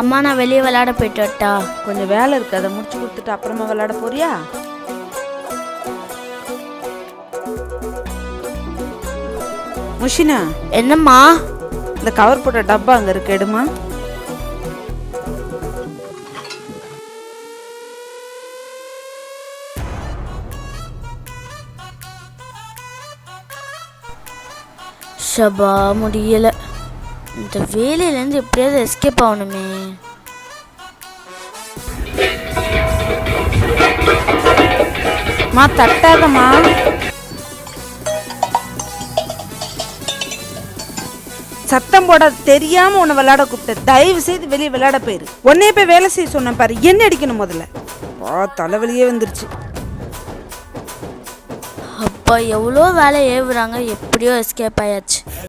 அம்மா நான் வெளியே விளையாட போயிட்டு வரட்டா? கொஞ்சம் வேலை இருக்கு, அதை முடிச்சு கொடுத்துட்டு அப்புறமா விளையாட போறியா? முஷினா, என்னம்மா? இந்த கவர் போட்ட டப்பா அங்க இருக்கு, எடுமா. ஷபா முடியல. இந்த வேலையிலேருந்து எப்படியாவது எஸ்கேப் ஆகணுமே. மா தட்டாதம்மா. சத்தம் போட தெரியாம உன்னை விளையாட கூப்பிட்ட. தயவு செய்து வெளியே விளையாட போயிரு. உன்னைய போய் வேலை செய்ய சொன்ன பாரு. என்ன அடிக்கணும் முதல்ல. தலைவலியே வந்துருச்சு. அப்பா எவ்வளோ வேலை ஏவுறாங்க, எப்படியோ எஸ்கேப் ஆயாச்சு.